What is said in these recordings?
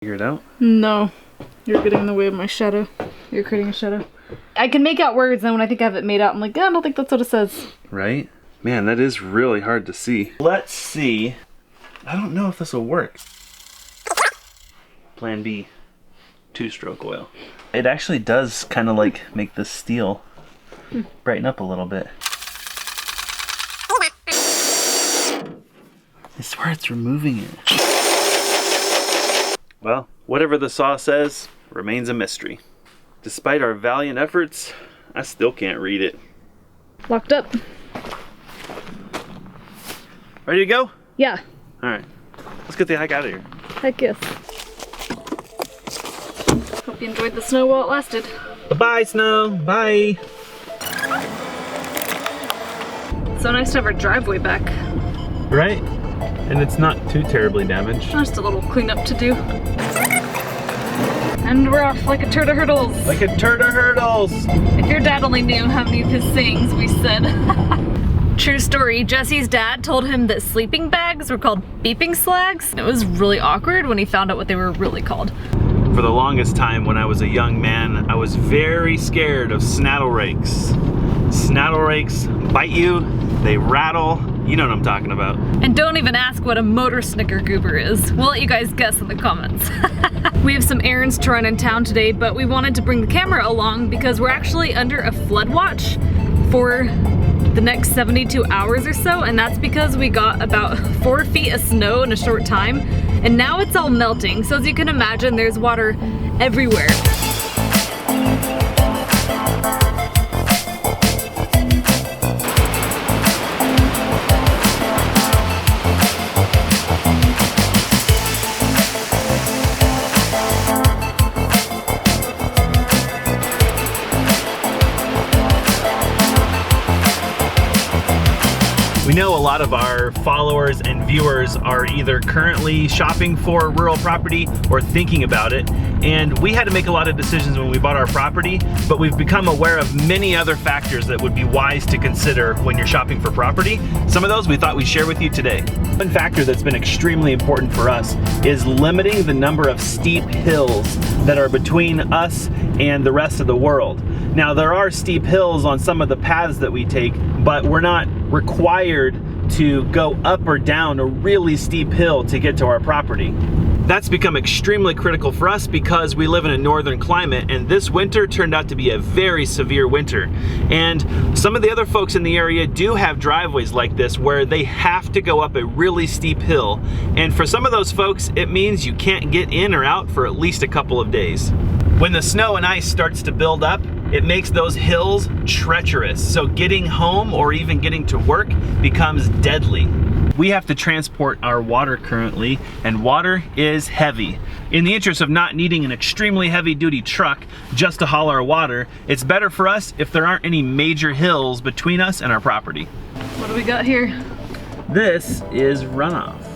Figure it out? No. You're getting in the way of my shadow. You're creating a shadow. I can make out words, and when I think I have it made out, I'm like, I don't think that's what it says. Right? Man, that is really hard to see. Let's see. I don't know if this will work. Plan B. 2-stroke oil. It actually does kind of like make the steel brighten up a little bit. I swear it's removing it. Well, whatever the saw says remains a mystery. Despite our valiant efforts, I still can't read it. Locked up. Ready to go? Yeah. Alright. Let's get the heck out of here. Heck yes. Hope you enjoyed the snow while it lasted. Bye, snow. Bye. So nice to have our driveway back. Right? And it's not too terribly damaged. Just a little cleanup to do. And we're off like a turd of hurdles. Like a turd of hurdles. If your dad only knew how many of his sayings we said. True story, Jesse's dad told him that sleeping bags were called beeping slags. It was really awkward when he found out what they were really called. For the longest time when I was a young man, I was very scared of snaddle rakes. Snaddle rakes bite you, they rattle. You know what I'm talking about. And don't even ask what a motor snicker goober is. We'll let you guys guess in the comments. We have some errands to run in town today, but we wanted to bring the camera along because we're actually under a flood watch for the next 72 hours or so, and that's because we got about 4 feet of snow in a short time, and now it's all melting. So as you can imagine, there's water everywhere. We know a lot of our followers and viewers are either currently shopping for rural property or thinking about it. And we had to make a lot of decisions when we bought our property, but we've become aware of many other factors that would be wise to consider when you're shopping for property. Some of those we thought we'd share with you today. One factor that's been extremely important for us is limiting the number of steep hills that are between us and the rest of the world. Now, there are steep hills on some of the paths that we take, but we're not required to go up or down a really steep hill to get to our property. That's become extremely critical for us because we live in a northern climate, and this winter turned out to be a very severe winter. And some of the other folks in the area do have driveways like this where they have to go up a really steep hill. And for some of those folks, it means you can't get in or out for at least a couple of days. When the snow and ice starts to build up, it makes those hills treacherous. So getting home or even getting to work becomes deadly. We have to transport our water currently, and water is heavy. In the interest of not needing an extremely heavy duty truck just to haul our water, it's better for us if there aren't any major hills between us and our property. What do we got here? This is runoff.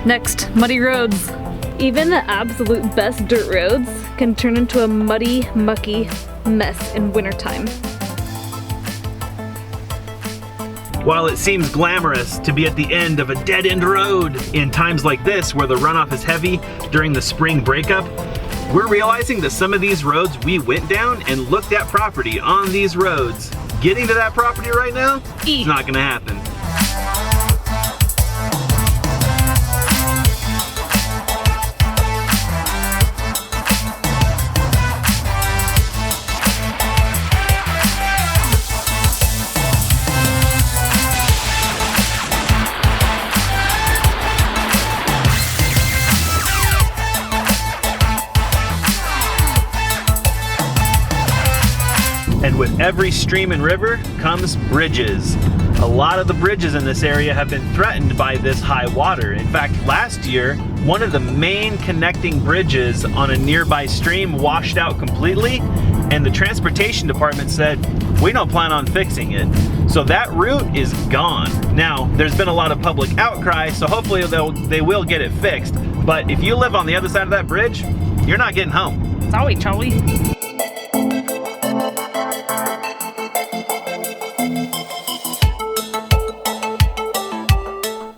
Next, muddy roads. Even the absolute best dirt roads can turn into a muddy, mucky mess in wintertime. While it seems glamorous to be at the end of a dead-end road in times like this where the runoff is heavy during the spring breakup, we're realizing that some of these roads we went down and looked at property on these roads. Getting to that property right now, it's not gonna happen. And with every stream and river comes bridges. A lot of the bridges in this area have been threatened by this high water. In fact, last year, one of the main connecting bridges on a nearby stream washed out completely, and the transportation department said, we don't plan on fixing it. So that route is gone. Now, there's been a lot of public outcry, so hopefully they will get it fixed. But if you live on the other side of that bridge, you're not getting home. Sorry, Charlie.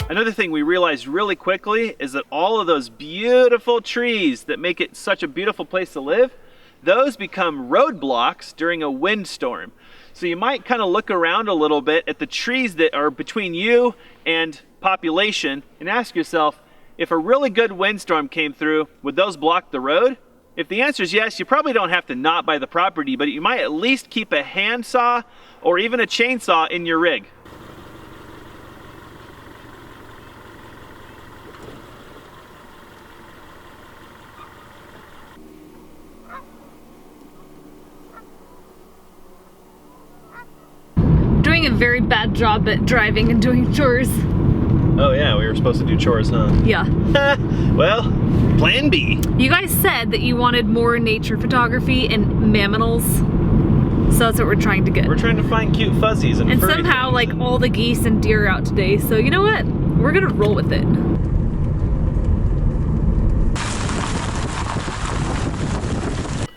Another thing we realized really quickly is that all of those beautiful trees that make it such a beautiful place to live, those become roadblocks during a windstorm. So you might kind of look around a little bit at the trees that are between you and population and ask yourself, if a really good windstorm came through, would those block the road? If the answer is yes, you probably don't have to not buy the property, but you might at least keep a handsaw or even a chainsaw in your rig. Doing a very bad job at driving and doing chores. Oh yeah, we were supposed to do chores, huh? Yeah. Well, plan B. You guys said that you wanted more nature photography and mamminals. So that's what we're trying to get. We're trying to find cute fuzzies and furry somehow, things. like, all the geese and deer are out today. So you know what? We're gonna roll with it.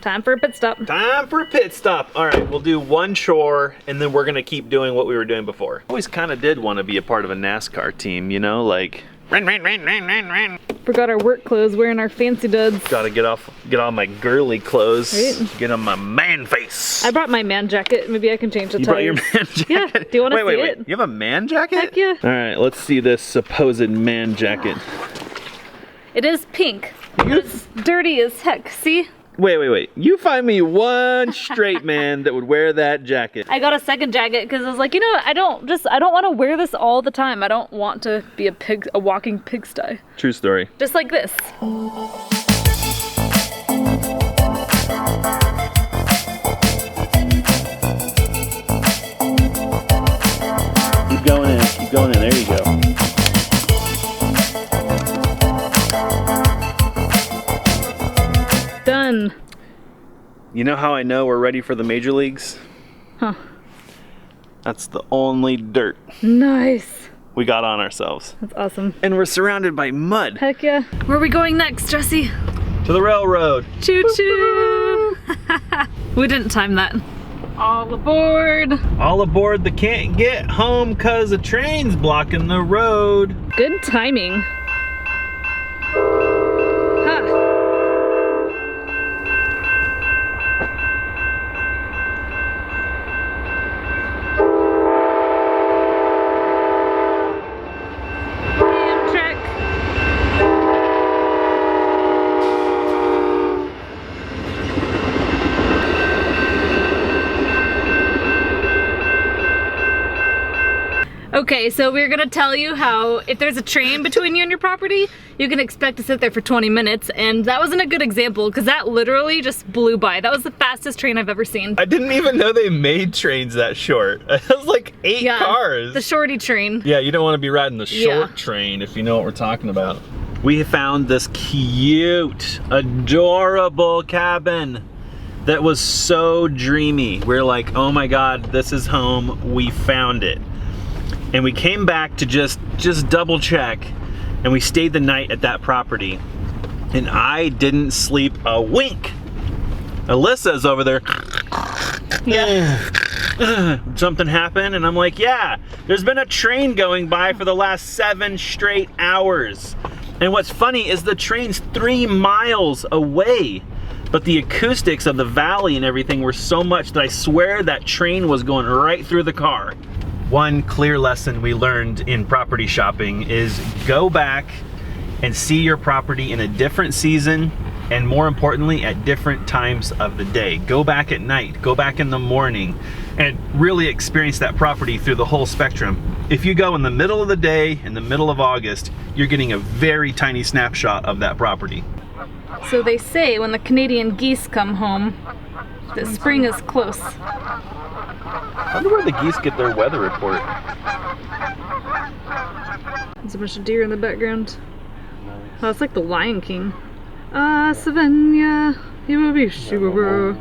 Time for a pit stop. Time for a pit stop. All right, we'll do one chore and then we're gonna keep doing what we were doing before. Always kind of did want to be a part of a NASCAR team, you know, like ran. Forgot our work clothes, wearing our fancy duds. Gotta get all my girly clothes, Right. get on my man face. I brought my man jacket. Maybe I can change the You tires. brought your man jacket? Yeah, do you want to see wait. it? You have a man jacket? Heck yeah. All right, let's see this supposed man jacket. It is pink. It's dirty as heck, see? Wait. You find me one straight man that would wear that jacket. I got a second jacket because I was like, you know what? I don't want to wear this all the time. I don't want to be a walking pigsty. True story. Just like this. Keep going in, there you go. Done. You know how I know we're ready for the major leagues? Huh. That's the only dirt Nice. we got on ourselves. That's awesome. And we're surrounded by mud. Heck yeah. Where are we going next, Jesse? To the railroad. Choo choo. We didn't time that. All aboard. All aboard the can't get home cause the train's blocking the road. Good timing. Ha. Okay, so we're gonna tell you how if there's a train between you and your property, you can expect to sit there for 20 minutes, and that wasn't a good example because that literally just blew by. That was the fastest train I've ever seen. I didn't even know they made trains that short. It was like 8 cars. The shorty train. Yeah, you don't want to be riding the short train if you know what we're talking about. We found this cute, adorable cabin that was so dreamy. We're like, oh my God, this is home, we found it. And we came back to just double check, and we stayed the night at that property. And I didn't sleep a wink. Alyssa's over there. Yeah. Something happened, and I'm like, yeah, there's been a train going by for the last 7 straight hours. And what's funny is the train's 3 miles away. But the acoustics of the valley and everything were so much that I swear that train was going right through the car. One clear lesson we learned in property shopping is go back and see your property in a different season, and more importantly, at different times of the day. Go back at night, go back in the morning, and really experience that property through the whole spectrum. If you go in the middle of the day, in the middle of August, you're getting a very tiny snapshot of that property. So they say when the Canadian geese come home, that spring is close. I wonder where the geese get their weather report. There's a bunch of deer in the background. Oh, it's like the Lion King. Ah, Savannah, you will be sure.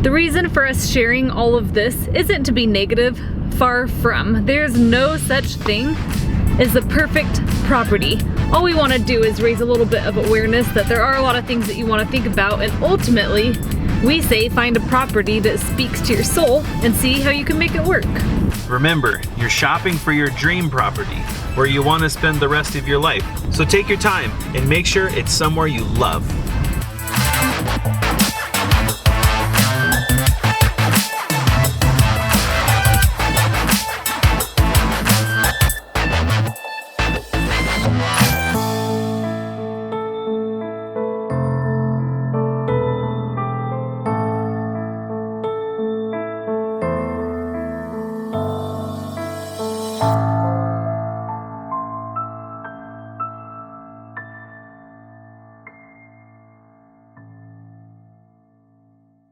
The reason for us sharing all of this isn't to be negative. far from. There's no such thing as the perfect property. All we want to do is raise a little bit of awareness that there are a lot of things that you want to think about, and ultimately, we say find a property that speaks to your soul and see how you can make it work. Remember, you're shopping for your dream property, where you want to spend the rest of your life. So take your time and make sure it's somewhere you love.